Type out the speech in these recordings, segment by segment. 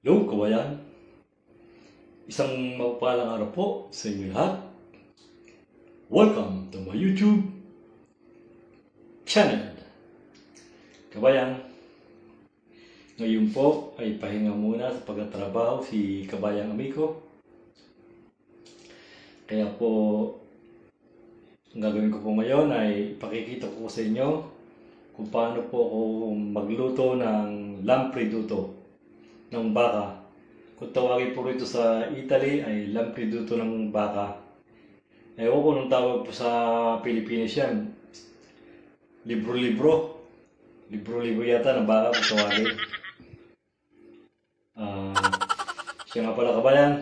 Hello, kabayan. Isang mapagpalang araw po sa inyo lahat. Welcome to my YouTube channel. Kabayan, ngayon po ay pahinga muna sa pagtatrabaho si kabayang amigo. Kaya po, ang gagawin ko po ngayon ay ipakikita ko sa inyo kung paano po ako magluto ng lampreduto ng baka. Kung tawagin po rito sa Italy ay lampreduto ng baka. Ewan ko nung tawag po sa Pilipinas yan. Libro-libro. Libro-libro yata ng baka kung tawagin. Siya nga pala kabayan.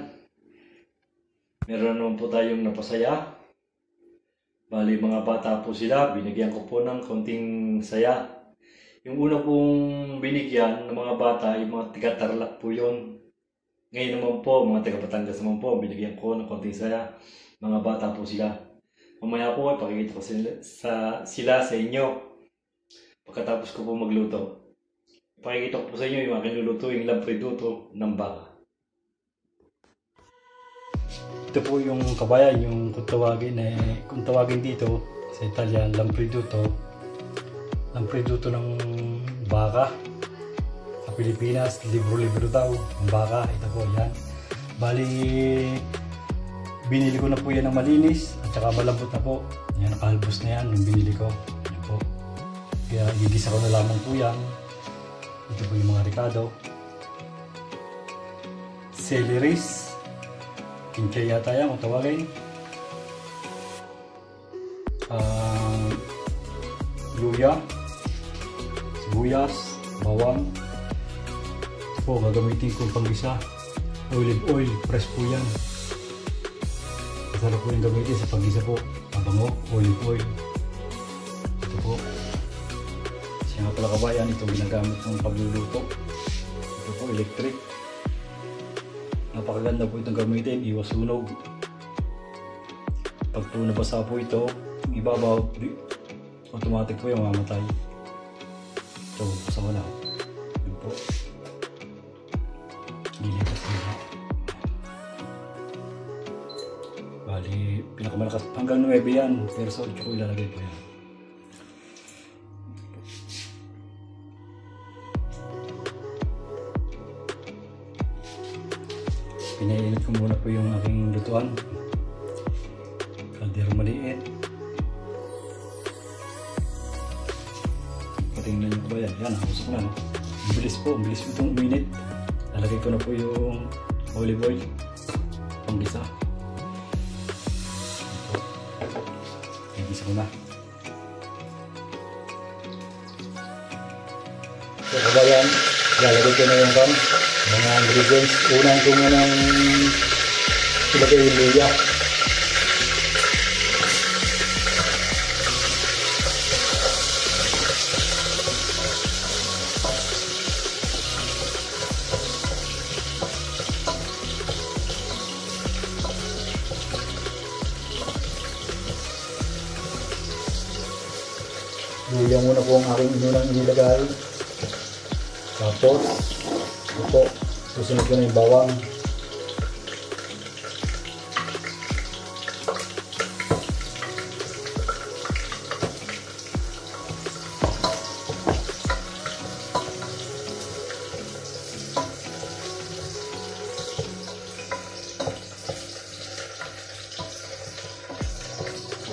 Meron naman po tayong napasaya. Bali mga bata po sila. Binigyan ko po ng konting saya. Yung una pong binigyan ng mga bata, yung mga taga-Tarlac po yun. Ngayon naman po, mga taga-Batangas naman po, binigyan ko ng konting saya. Mga bata po sila. Mamaya po, pakikita ko sila sa inyo. Pagkatapos ko po magluto. Pakikita ko po sa inyo yung aking luluto, yung lampreduto ng baka. Ito po yung kabayan, yung kung tawagin dito sa Italian, lampreduto. Lampreduto ng baka. Sa Pilipinas, libro-libro daw ang baka. Ito po yan. Bali, binili ko na po yan ng malinis at saka malambot na po. Yan, nakahalbos na yan yung binili ko. Yan po. Kaya igigisa ko na lamang po yan. Ito po yung mga ricado. Celeries. Kinchay yata yan kung tawagin. Luya. Sibuyas, bawang. Ito po, gagamitin ko pang-gisa. Olive oil, fresh po yan. Masarap po yung gamitin sa pag-gisa po. Mabango, olive oil. Ito po. Siya nga pala kabayan, itong ginagamit ng pagluluto. Ito po, electric. Napakaganda po itong gamitin, iwas sunog. Pag po nabasa po ito, ibabaw, automatic po yung mamatay. So, basta wala. Yun po. Lilipas nila. Bali, pinakamalakas. Hanggang 9 yan. Pero sa 8 ko ilalagay po yan. Pinainit ko muna po yung aking lutuan. Kaldero maliit. Tingnan nyo ba yan? Yan, usok na. No? Bilis po itong uminit. Lalagay ko na po yung olive oil. Panggisa. Panggisa ko na. So, kabayan, lalagay ko na yung mga ingredients. Unang ko muna ng ilagay yung luya. Luya muna po ang aking inunang inilagay. Tapos, ito po, susunod ko na yung bawang.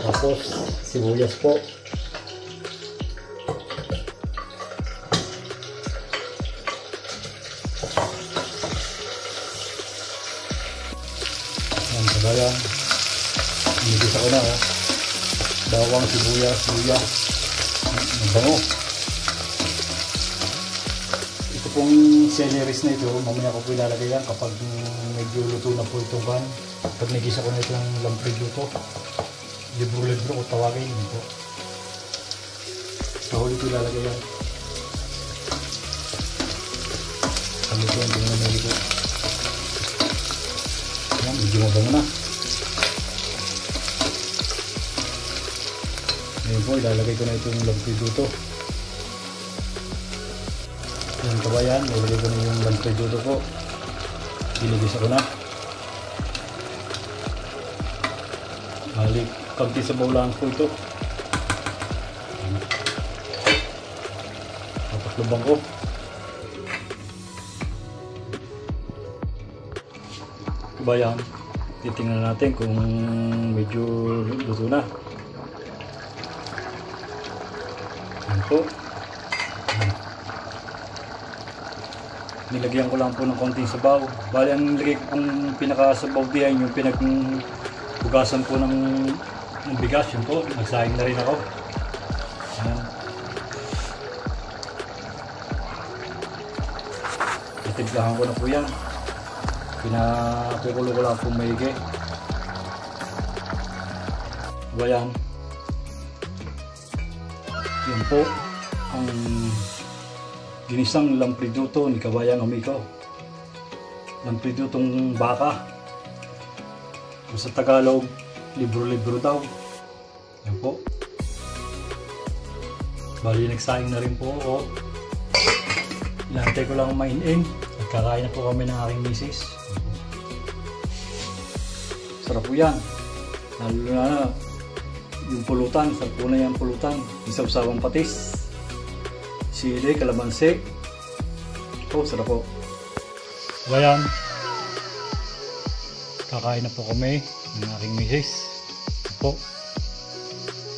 Tapos, sibuyas po. Kabayan, inigisa ko na bawang, sibuyas, luya, bango. Ito pong celeries na ito, mamaya ko po ilalagay yan kapag medyo luto na po itong pan. Pag nagisa ko na itong lampreduto, libro-libro ko tawagin ito. Sa huli ko ilalagay yan. Kalutuan din na may libo. Yan, medyo mabango na. Ngayon po, ilalagay ko na itong lampreduto. Yan kabayan, ilalagay ko na yung lampreduto po. Ilagis ako na. Balik, kaunti sabaw lang po ito. Tapaklubang ko. Kabayan, titingnan natin kung medyo luto na. Yan po. Nilagyan ko lang po ng konting sabaw. Bali, ang nilagay ko pong pinakasabaw diyan, yung pinagbugasan po ng bigas. Yun po, nagsaing na rin ako. Ayan. Itimplahan ko na po yan. Pinakukulo ko lang po maigi. Ayan. Yun po ang ginisang lampriduto ni Kabayang Amico. Lampridutong baka. Sa Tagalog, libro-libro daw. Yan po. Bali, nagsaing na rin po ako. Ilantay ko lang mainin. At kakain na po kami ng aking misis. Sarap po yan. Lalo na yung pulutan. Sarap po na yung pulutan. Isaw-sawang patis. Sili, kalamansi. Oh, sarap po. Ayan. Kakain na po kami ng aking misis. Po.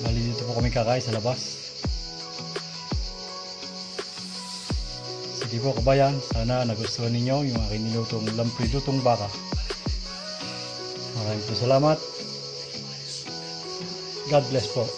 Bali dito po kami kakain sa labas. Sige po kabayan, sana nagustuhan ninyo yung aking nilutong lampridutong baka. Maraming po salamat. God bless po.